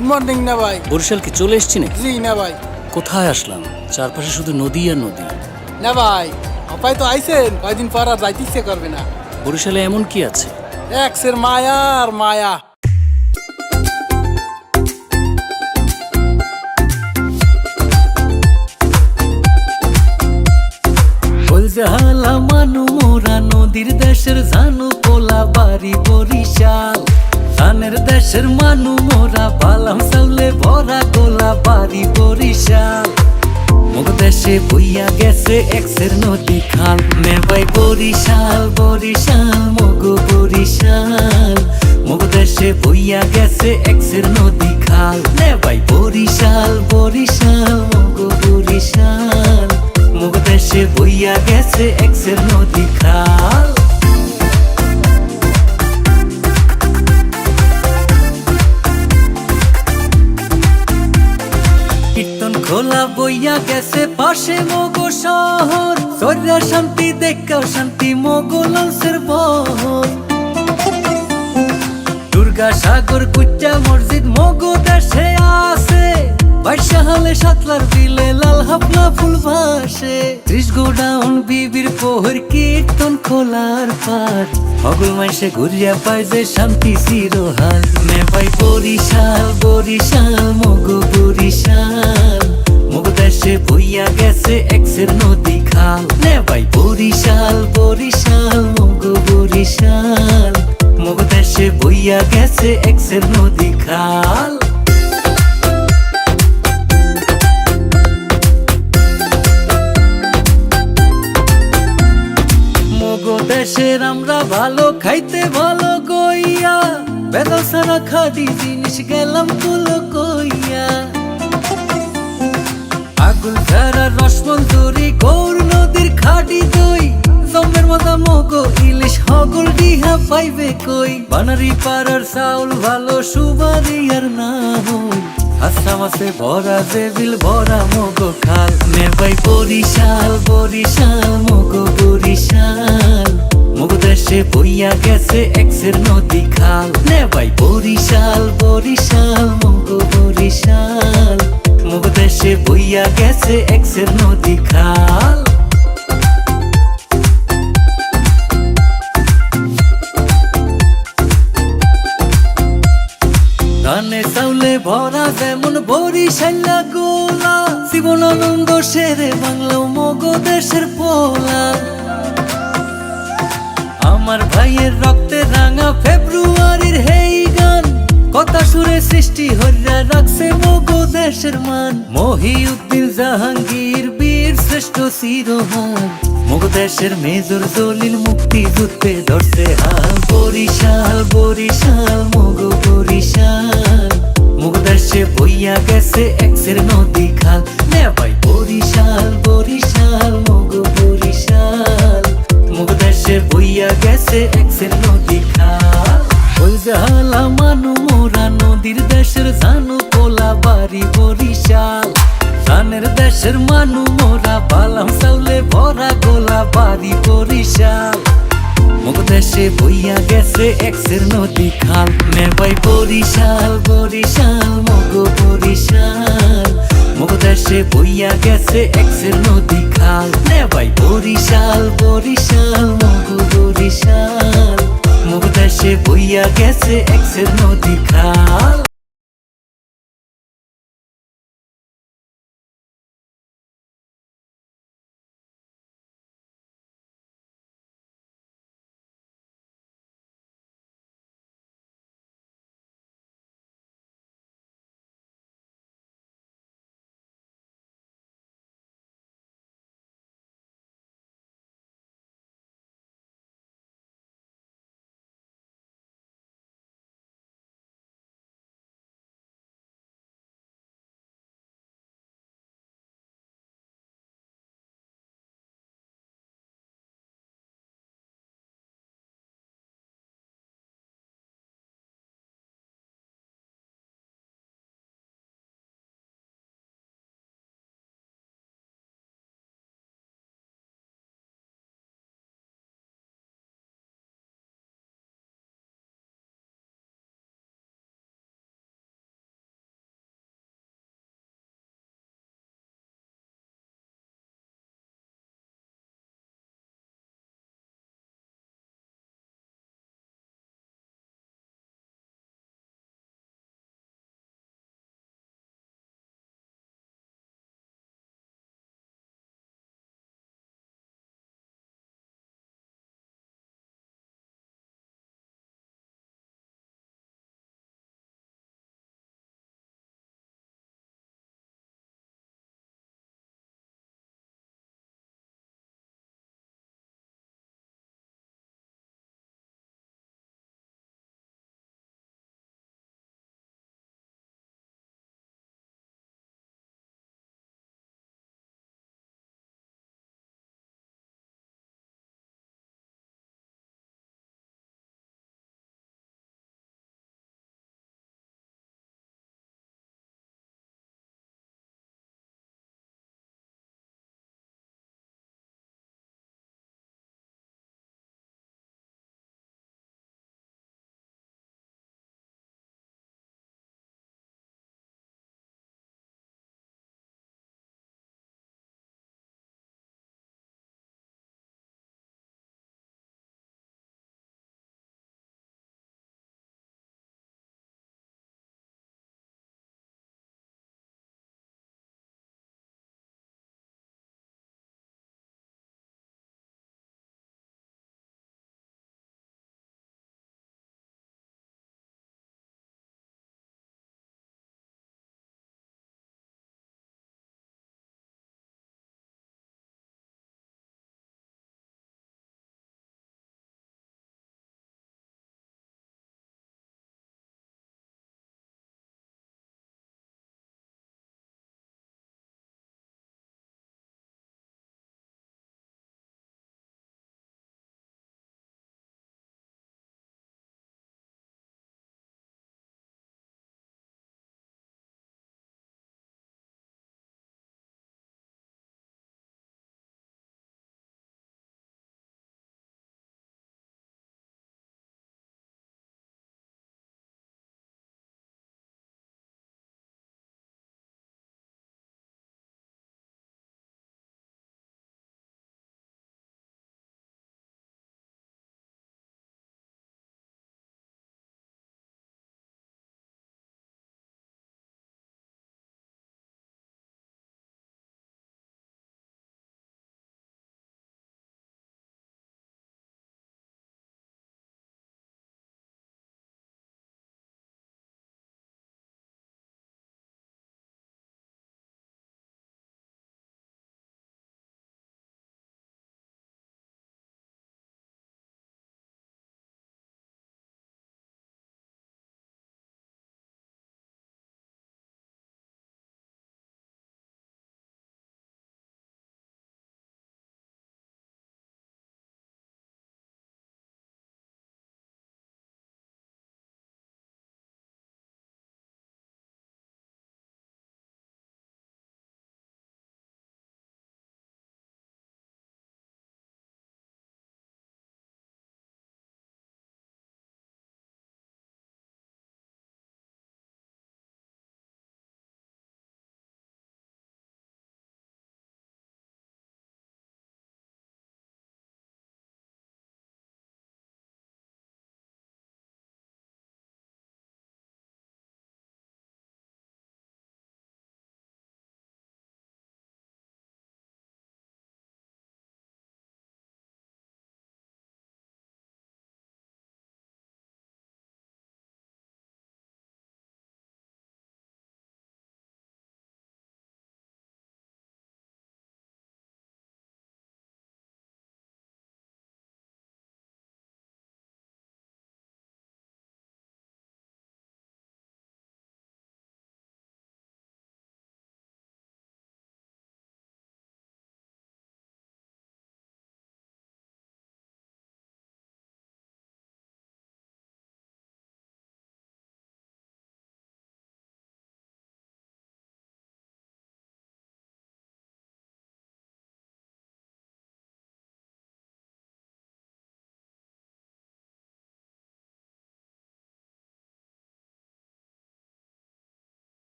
Good morning না ভাই। বরিশাল কি চলে এসছি নাকি? জি না ভাই। কোথায় আসলাম? চারপাশে শুধু নদী আর নদী। না ভাই, অপায় তো আইছেন, কয়দিন পর আর যাইতে ইচ্ছে করবে না। বরিশালে এমন কি আছে? এক্সের মায়া আর মায়া। জাহালা মানু মোরা নদীর দেশের জানু পোলা বাড়ি বরিশাল। ধানের দেশের মানু মোরা বালাম চাউলে ভরা গোলা বাড়ি বরিশাল। মুগ দেশে বইয়া গেছে এক্সের নদী খাল। নেবাই বরিশাল বরিশাল মগ বরিশাল। মুগ দেশে বইয়া গেছে এক্সের নদী খাল। নেবাই বরিশাল বরিশাল মগ বরিশাল। মুগ দেশে বইয়া গেছে এক্সের নদী খাল। কীর্তন খোলা বইয়া গেছে পাশে মগ শহর। সৈরা শান্তি দেখাও শান্তি মগ লঞ্চের বহর। দুর্গা সাগর কুচ্চা মসজিদ মগ দেশে আছে। বাইশাহালে সাতলার বিলে লাল হাফলা ফুল ভাসে। 30 গোডাউন বিবির পোহর কীর্তন খোলার পাট। হগল মাইসে ঘুরিয়া পায় যে শান্তি চিরহাল। নেবাই বরিশাল বরিশাল মগ বরিশাল। মুগ দেশে বইয়া গেছে এক্সের নদী খাল। নেবাই বরিশাল বরিশাল মগ বরিশাল। মুগ দেশে বইয়া গেছে এক্সের নদী খাল। দেশের আমরা ভালো খাইতে ভালো কইয়া। বেদা সারা খাদি জিনিস গেলাম কুলো কইয়া। আগুল ঝাড়া রসমঞ্জুরি গৌর নদীর খাটি দই। জমের মাথা মগো ইলিশ হগল ডিহা পাইবে কই। বানারি পাড়ার চাউল ভালো সুবারি আর না হই। হাসা মাসে ভরা জেবিল ভরা মগো খাল। নেবাই বরিশাল বরিশাল মগো বরিশাল। মুগ দেশে বইয়া গেছে এক্সের নদী খাল। নেবাই বরিশাল বরিশাল মগ বরিশাল। মুগ দেশে বইয়া গেছে এক্সের নদী খাল। ধানে চাউলে ভরা যেমন বরিশাল্লা গোলা। জীবনানন্দ শেরে বাংলা মগ দেশের পোলা। আমার ভাইয়ের রক্তে রাঙা ফেব্রুয়ারির হেই গান। কথা সুরে সৃষ্টি হইয়া রাখছে মগ দেশের মান। মহিউদ্দিন জাহাঙ্গীর বীর শ্রেষ্ঠ শিরোহান। মগ দেশের মেজর দলিল মুক্তি যুদ্ধে ধরছে হাল। বরিশাল বরিশাল মগ বরিশাল। মুগ দেশে বইয়া গেছে এক্সের নদী খাল। নেবাই বরিশাল বরিশাল মগ বরিশাল। মুগ দেশে বইয়া গেছে এক্সের নদী খাল। ওই জাহালা মানু মোরা নদীর দেশের জানু পোলা বাড়ি বরিশাল। ধানের দেশের মানু মোরা বালাম চাউলে ভরা গোলা বাড়ি বরিশাল। মুগ দেশে বইয়া গেছে এক্সের নদী খাল। নেবাই বরিশাল বরিশাল মগ বরিশাল। মুগ দেশে বইয়া গেছে এক্সের নদী খাল। নেবাই বরিশাল বরিশাল মগ বরিশাল। মুগ দেশে বইয়া গেছে এক্সের নদী খাল।